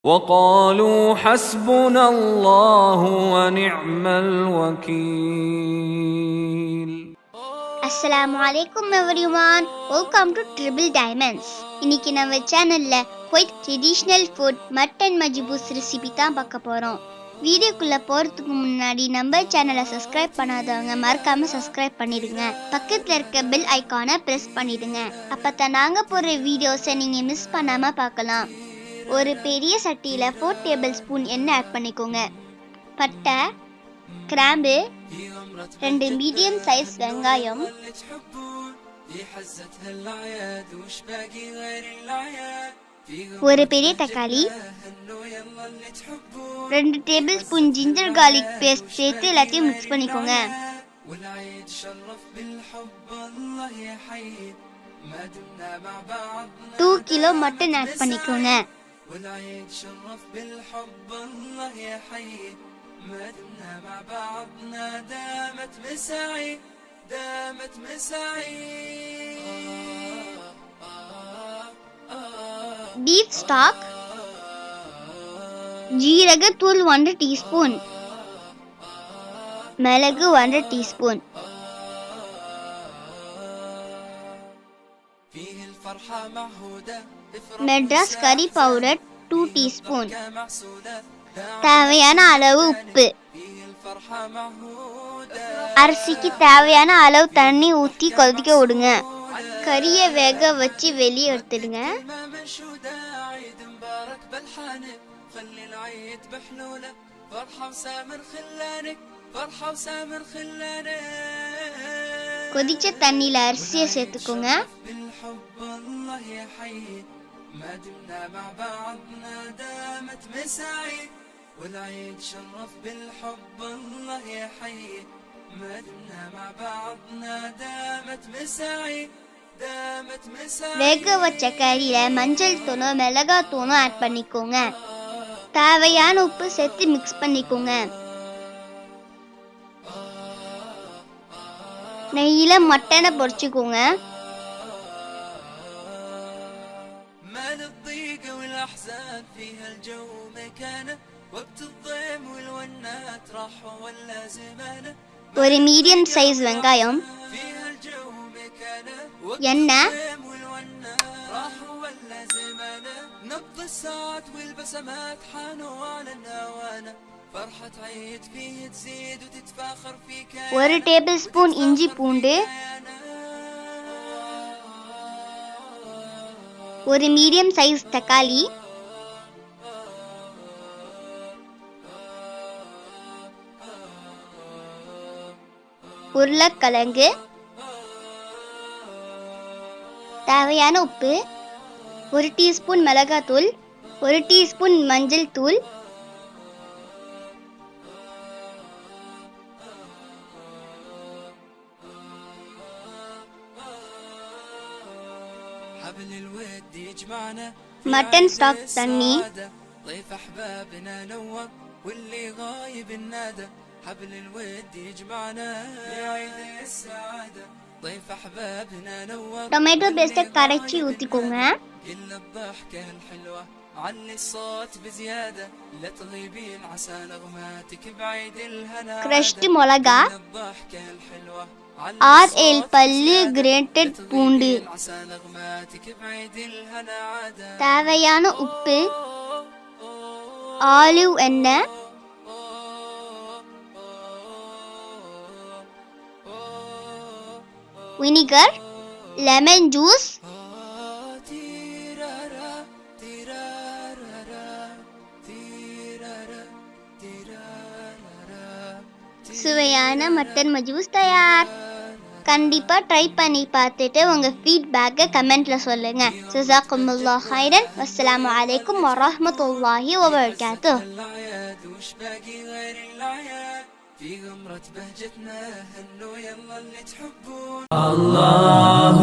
وقالوا حسبنا الله ونعم الوكيل. அஸ்ஸலாமு அலைக்கும் everyone, welcome to Triple Diamonds. இன்னைக்கு நம்ம சேனல்ல குவைட் ட்ரெடிஷ்னல் ஃபுட் மட்டன் மஜ்பூஸ் ரெசிபி தான் பார்க்க போறோம். வீடியோக்குள்ள போறதுக்கு முன்னாடி நம்ம சேனலை சப்ஸ்கிரைப் பண்ணாதவங்க மறக்காம சப்ஸ்கிரைப் பண்ணிடுங்க. பக்கத்துல இருக்க பெல் ஐகானை பிரஸ் பண்ணிடுங்க. அப்பதான் நாங்க போடுற வீடியோஸை நீங்க மிஸ் பண்ணாம பார்க்கலாம். ஒரு பெரிய சட்டியில 4 டேபிள் ஸ்பூன் எண்ணெய் ஆட் பண்ணிக்கோங்க. பட்டை, கிராம்பு, 2 மீடியம் சைஸ் வெங்காயம், ஒரு பெரிய தக்காளி, 2 tablespoon ginger garlic paste சேர்த்து எல்லாத்தையும் மிக்ஸ் பண்ணிக்கோங்க. 2 கிலோ மட்டன் ஆட் பண்ணிக்கோங்க. والعيد شرف بالحب الله يحيي ما دمنا مع بعضنا دامت مساعي دامت مساعي. beef stock, ஜீரகத்தூள் 1 டீஸ்பூன், மிளகு 1 டீஸ்பூன், மெட்ராஸ் கறி பவுடர் 2 டீஸ்பூன், தேவையான அளவு உப்பு, அரிசிக்கு தேவையான அளவு தண்ணி ஊற்றி கொதிக்க விடுங்க. கறியை வேக வச்சு வெளியே எடுத்துடுங்க. கொதிச்ச தண்ணியில அரிசியை சேர்த்துக்கோங்க. ما دمنا مع بعضنا دامت مساعي والعيد شرف بالحب الله يحيي ما دمنا مع بعضنا دامت مساعي دامت مساعي. வேக வச்ச கறியில மஞ்சள் தூளும் மிளகாய் தூளும் ஆட் பண்ணிக்கோங்க. தேவையான உப்பு சேர்த்து மிக்ஸ் பண்ணிக்கோங்க. நெய்யில மட்டனை பொரிச்சுக்கோங்க. الأحزان فيها الجو مكانه وقت الضيم والونات راح ولا زمانه. ஒரு மீடியம் சைஸ் வெங்காயம், فيها الجو مكانه وقت الضيم والونات راح ولا زمانه. نبض الساعات والبسمات حانوا على النوانه فرحة عيد فيه تزيد وتتفاخر فيك. 1 டேபிள் ஸ்பூன் இஞ்சி பூண்டு, ஒரு மீடியம் சைஸ் தக்காளி, உருளைக்கிழங்கு, தேவையான உப்பு, 1 டீஸ்பூன் மிளகாத்தூள், 1 டீஸ்பூன் மஞ்சள் தூள், மட்டன் ஸ்டாக் தண்ணி, ضيف احبابنا نور واللي غايب النادى حبل الود يجمعنا لعيد السعاده ضيف احبابنا نور. டொமேட்டோ பேஸ்ட் கரைச்சி ஊத்திக்கோங்க. كل الضحكه الحلوه علي الصوت بزياده لا تغيبين عسى نغماتك بعيد الهنا. crushed மிளகா, الضحكه الحلوه 6-7 பல்லு கிரேட்டட் பூண்டு, தேவையான உப்பு, ஆலிவ் எண்ணெய், வினிகர், லெமன் ஜூஸ், சுவையான மட்டன் மஜ்பூஸ் தயார். கண்டிப்பா ட்ரை பண்ணி பார்த்துட்டு உங்க ஃபீட்பேக்கை கமெண்ட்ல சொல்லுங்க. ஜஸாக்குமுல்லாஹ் ஹைரன். வஸ்ஸலாமு அலைக்கும் வரஹ்மத்துல்லாஹி வபரகாத்துஹ். في غمرة بهجتنا هنوا يلا اللي تحبون. الله